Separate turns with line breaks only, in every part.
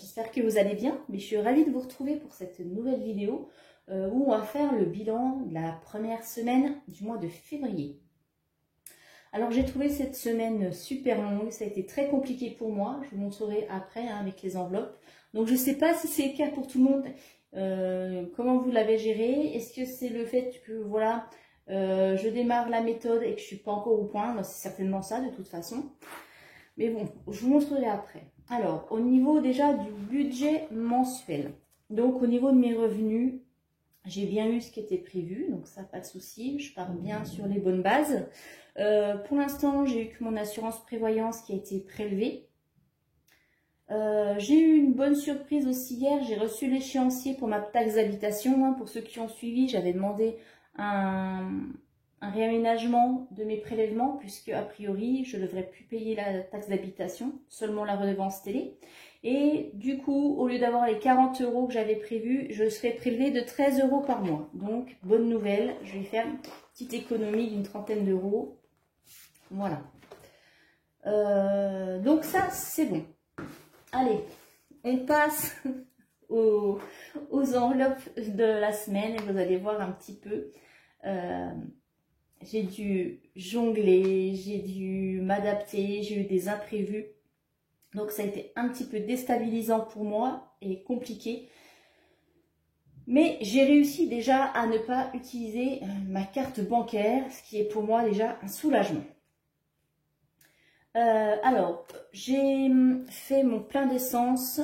j'espère que vous allez bien, mais je suis ravie de vous retrouver pour cette nouvelle vidéo où on va faire le bilan de la première semaine du mois de février. Alors j'ai trouvé cette semaine super longue, ça a été très compliqué pour moi, je vous montrerai après avec les enveloppes. Donc je ne sais pas si c'est le cas pour tout le monde, comment vous l'avez géré, est-ce que c'est le fait que voilà, je démarre la méthode et que je ne suis pas encore au point, c'est certainement ça de toute façon. Mais bon, je vous montrerai après. Alors, au niveau déjà du budget mensuel, donc au niveau de mes revenus, j'ai bien eu ce qui était prévu, donc ça, pas de souci, je pars bien sur les bonnes bases. Pour l'instant, j'ai eu que mon assurance prévoyance qui a été prélevée. J'ai eu une bonne surprise aussi hier, j'ai reçu l'échéancier pour ma taxe d'habitation. Pour ceux qui ont suivi, j'avais demandé un réaménagement de mes prélèvements, puisque a priori je ne devrais plus payer la taxe d'habitation, seulement la redevance télé. Et du coup, au lieu d'avoir les 40 € que j'avais prévu, je serai prélevée de 13 € par mois. Donc, bonne nouvelle, je vais faire une petite économie d'une trentaine d'euros. Voilà. Donc ça, c'est bon. Allez, on passe aux enveloppes de la semaine et vous allez voir un petit peu. J'ai dû jongler, j'ai dû m'adapter, j'ai eu des imprévus. Donc ça a été un petit peu déstabilisant pour moi et compliqué. Mais j'ai réussi déjà à ne pas utiliser ma carte bancaire, ce qui est pour moi déjà un soulagement. Alors, j'ai fait mon plein d'essence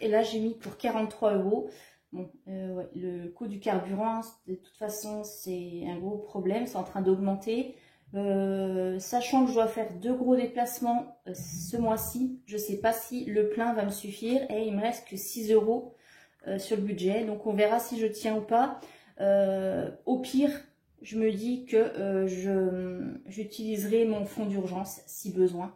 et là j'ai mis pour 43 €. Bon, ouais, le coût du carburant, de toute façon, c'est un gros problème, c'est en train d'augmenter. Sachant que je dois faire 2 gros déplacements ce mois-ci, je ne sais pas si le plein va me suffire et il me reste que 6 € sur le budget. Donc on verra si je tiens ou pas. Au pire, je me dis que j'utiliserai mon fonds d'urgence si besoin.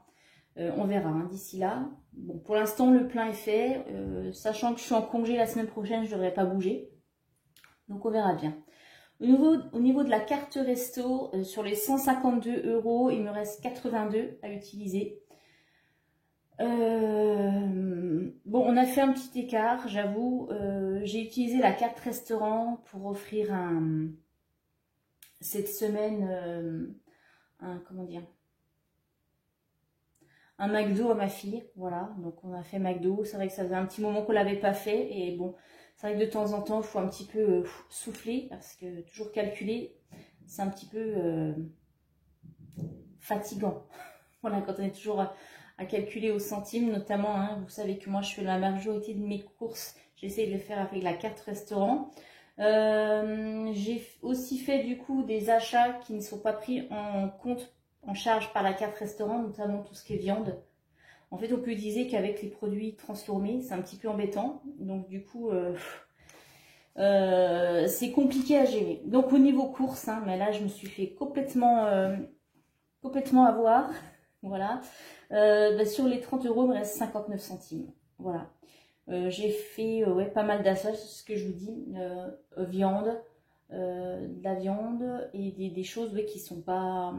On verra d'ici là. Bon, pour l'instant, le plein est fait. Sachant que je suis en congé la semaine prochaine, je ne devrais pas bouger. Donc, on verra bien. Au niveau de la carte resto, sur les 152 €, il me reste 82 à utiliser. Bon, on a fait un petit écart, j'avoue. J'ai utilisé la carte restaurant pour offrir cette semaine comment dire, un McDo à ma fille, voilà, donc on a fait McDo, c'est vrai que ça faisait un petit moment qu'on l'avait pas fait, et bon, c'est vrai que de temps en temps, il faut un petit peu souffler, parce que toujours calculer, c'est un petit peu fatigant, voilà, quand on est toujours à calculer au centime, notamment, vous savez que moi, je fais la majorité de mes courses, j'essaie de le faire avec la carte restaurant. J'ai aussi fait du coup des achats qui ne sont pas pris en charge par la carte restaurant, notamment tout ce qui est viande. En fait, on peut utiliser qu'avec les produits transformés, c'est un petit peu embêtant. Donc du coup, c'est compliqué à gérer. Donc au niveau course, mais là je me suis fait complètement avoir. Voilà. Sur les 30 €, il me reste 59 centimes. Voilà. J'ai fait pas mal d'achats, c'est ce que je vous dis, viande, de la viande et des choses qui sont pas,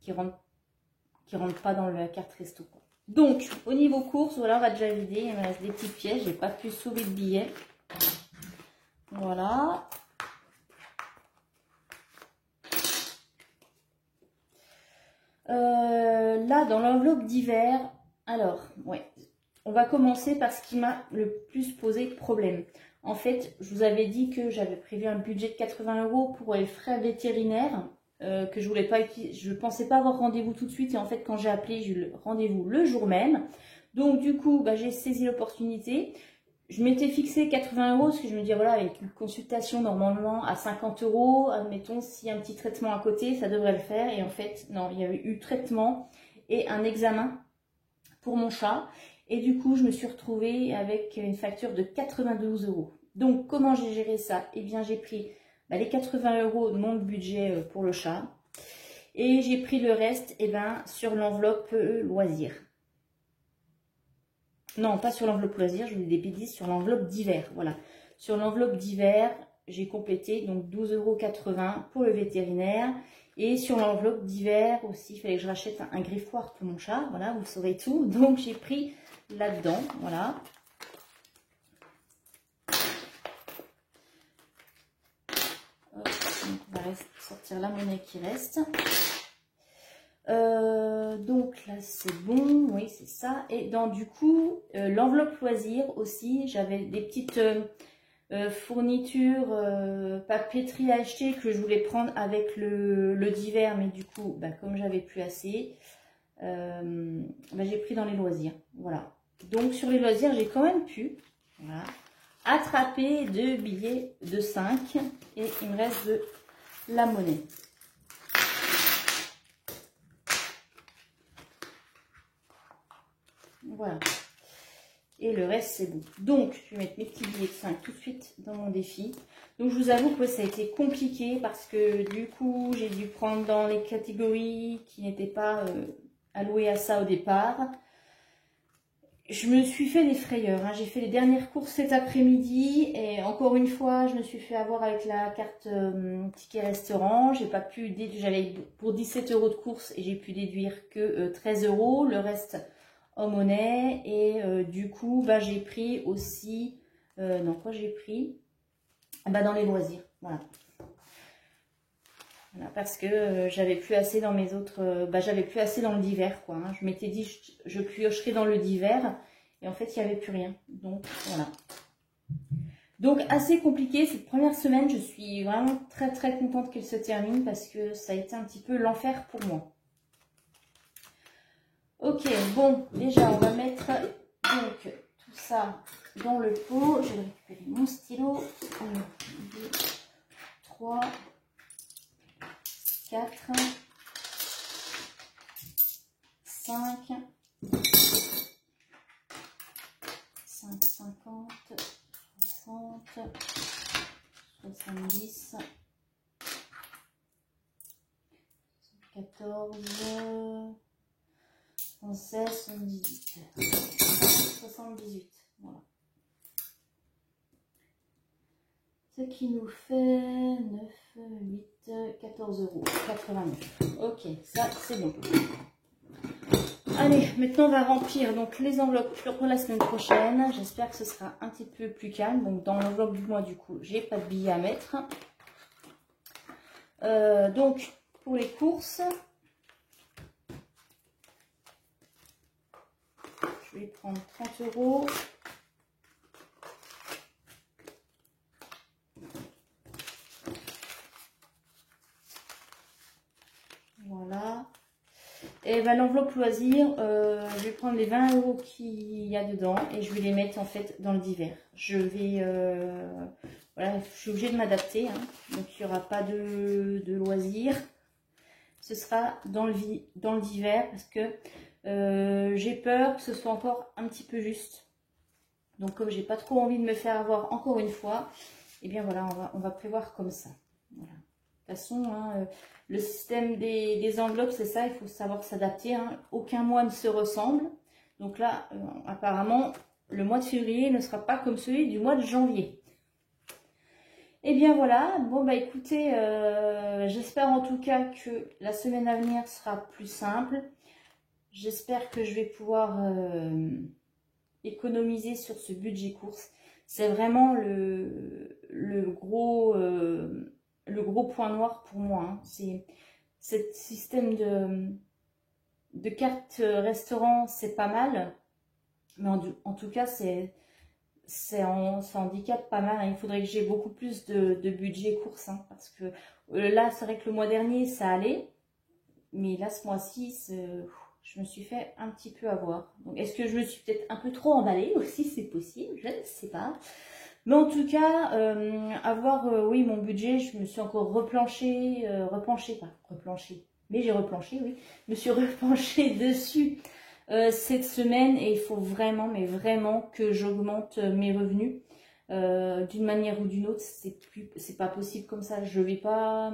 qui rentrent pas dans la carte resto. Donc au niveau course, voilà, on va déjà vider, il me reste des petites pièces, j'ai pas pu sauver de billets. Voilà. Là dans l'enveloppe d'hiver, alors ouais. On va commencer par ce qui m'a le plus posé problème. En fait, je vous avais dit que j'avais prévu un budget de 80 € pour les frais vétérinaires, que je voulais pas, je pensais pas avoir rendez-vous tout de suite. Et en fait, quand j'ai appelé, j'ai eu le rendez-vous le jour même. Donc du coup, j'ai saisi l'opportunité. Je m'étais fixé 80 € parce que je me dis, voilà, avec une consultation normalement à 50 €, admettons, s'il y a un petit traitement à côté, ça devrait le faire. Et en fait, non, il y avait eu traitement et un examen pour mon chat. Et du coup, je me suis retrouvée avec une facture de 92 €. Donc, comment j'ai géré ça? Eh bien, j'ai pris les 80 € de mon budget pour le chat. Et j'ai pris le reste sur l'enveloppe loisir. Non, pas sur l'enveloppe loisir, je vous dis des bêtises, sur l'enveloppe d'hiver. Voilà. Sur l'enveloppe d'hiver, j'ai complété donc 12,80 € pour le vétérinaire. Et sur l'enveloppe d'hiver aussi, il fallait que je rachète un griffoir pour mon chat. Voilà, vous saurez tout. Donc, j'ai pris là-dedans, voilà. Donc, on va sortir la monnaie qui reste. Donc là c'est bon, oui c'est ça. Et dans du coup l'enveloppe loisir aussi, j'avais des petites fournitures papeterie à acheter que je voulais prendre avec le divers, mais du coup bah, comme j'avais plus assez, bah, j'ai pris dans les loisirs. Voilà, donc sur les loisirs j'ai quand même pu, voilà, attraper 2 billets de 5 et il me reste de la monnaie. Voilà. Et le reste, c'est bon. Donc, je vais mettre mes petits billets de 5 tout de suite dans mon défi. Donc, je vous avoue que ça a été compliqué parce que du coup, j'ai dû prendre dans les catégories qui n'étaient pas allouées à ça au départ. Je me suis fait des frayeurs. Hein. J'ai fait les dernières courses cet après-midi et encore une fois, je me suis fait avoir avec la carte ticket restaurant. J'ai pas pu, j'avais pour 17 € de course et j'ai pu déduire que 13 €. Le reste en monnaie et du coup bah, j'ai pris aussi non quoi j'ai pris bah, dans les loisirs, voilà, voilà parce que j'avais plus assez dans mes autres bah, j'avais plus assez dans le divers quoi, hein. Je m'étais dit je piocherai dans le divers et en fait il n'y avait plus rien, donc voilà. Donc assez compliqué cette première semaine, je suis vraiment très contente qu'elle se termine parce que ça a été un petit peu l'enfer pour moi. Ok, bon, déjà, on va mettre donc tout ça dans le pot. Je vais récupérer mon stylo. 1, 2, 3, 4, 5, 50, 60, 70, 14, 16, 78, 78, voilà. Ce qui nous fait 9, 8, 14,89 €. Ok, ça c'est bon. Allez, maintenant on va remplir donc les enveloppes pour la semaine prochaine. J'espère que ce sera un petit peu plus calme. Donc dans l'enveloppe du mois du coup, j'ai pas de billets à mettre. Donc pour les courses, je vais prendre 30 €. Voilà. Et ben, l'enveloppe loisir, je vais prendre les 20 € qu'il y a dedans et je vais les mettre en fait dans le divers. Je vais, voilà, je suis obligée de m'adapter, hein, donc il n'y aura pas de loisir. Ce sera dans le divers parce que j'ai peur que ce soit encore un petit peu juste. Donc comme j'ai pas trop envie de me faire avoir encore une fois, et eh bien voilà, on va prévoir comme ça. Voilà. De toute façon, hein, le système des enveloppes, c'est ça, il faut savoir s'adapter. Hein. Aucun mois ne se ressemble. Donc là, apparemment, le mois de février ne sera pas comme celui du mois de janvier. Et bien voilà, bon bah écoutez, j'espère en tout cas que la semaine à venir sera plus simple. J'espère que je vais pouvoir économiser sur ce budget course. C'est vraiment le gros point noir pour moi. Hein. C'est ce système de carte restaurant, c'est pas mal. Mais en tout cas, ça handicape pas mal. Hein. Il faudrait que j'ai beaucoup plus de budget course. Hein, parce que là, c'est vrai que le mois dernier, ça allait. Mais là, ce mois-ci, je me suis fait un petit peu avoir. Donc, est-ce que je me suis peut-être un peu trop emballée aussi? C'est possible, je ne sais pas. Mais en tout cas, oui, mon budget, je me suis encore replanchée, mais j'ai replanché, oui. Je me suis replanchée dessus cette semaine et il faut vraiment, mais vraiment que j'augmente mes revenus d'une manière ou d'une autre. C'est pas possible comme ça. Je vais pas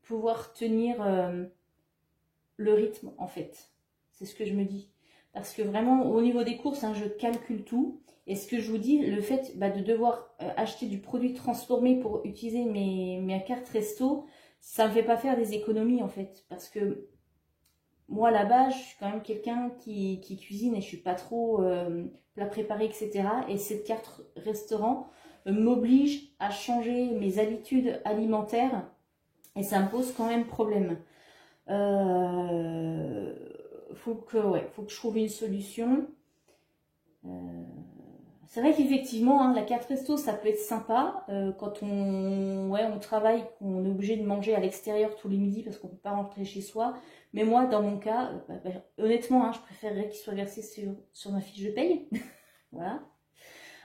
pouvoir tenir le rythme en fait. C'est ce que je me dis. Parce que vraiment, au niveau des courses, hein, je calcule tout. Et ce que je vous dis, le fait de devoir acheter du produit transformé pour utiliser mes cartes resto, ça ne me fait pas faire des économies en fait. Parce que moi là-bas, je suis quand même quelqu'un qui cuisine et je suis pas trop plat préparé, etc. Et cette carte restaurant m'oblige à changer mes habitudes alimentaires et ça me pose quand même problème. Faut que je trouve une solution. C'est vrai qu'effectivement, hein, la carte resto, ça peut être sympa quand on travaille, qu'on est obligé de manger à l'extérieur tous les midis parce qu'on ne peut pas rentrer chez soi. Mais moi, dans mon cas, honnêtement, hein, je préférerais qu'il soit versé sur ma fiche de paye. Voilà.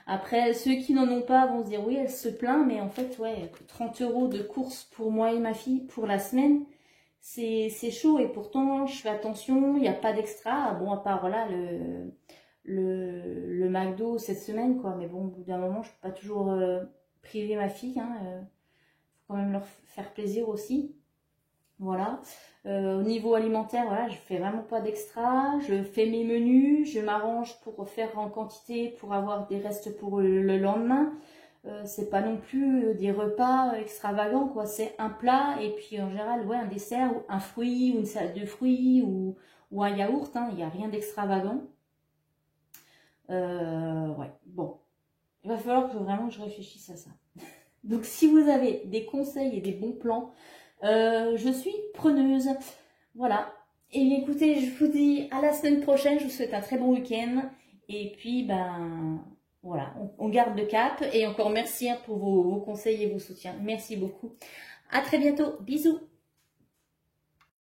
Après, ceux qui n'en ont pas vont se dire oui, elle se plaint, mais en fait, ouais, 30 € de courses pour moi et ma fille pour la semaine, c'est chaud. Et pourtant, je fais attention, il n'y a pas d'extra. Bon, à part voilà, le McDo cette semaine, quoi. Mais bon, au bout d'un moment, je peux pas toujours priver ma fille. Hein, faut quand même leur faire plaisir aussi. Voilà. Au niveau alimentaire, voilà, je fais vraiment pas d'extra. Je fais mes menus, je m'arrange pour faire en quantité pour avoir des restes pour le lendemain. C'est pas non plus des repas extravagants, quoi. C'est un plat et puis en général, ouais, un dessert, ou un fruit, ou une salade de fruits ou un yaourt. Hein, il n'y a rien d'extravagant. Ouais, bon. Il va falloir que vraiment je réfléchisse à ça. Donc si vous avez des conseils et des bons plans, je suis preneuse. Voilà. Et bien écoutez, je vous dis à la semaine prochaine. Je vous souhaite un très bon week-end. Et puis, ben, voilà, on garde le cap. Et encore merci hein, pour vos conseils et vos soutiens. Merci beaucoup. À très bientôt. Bisous.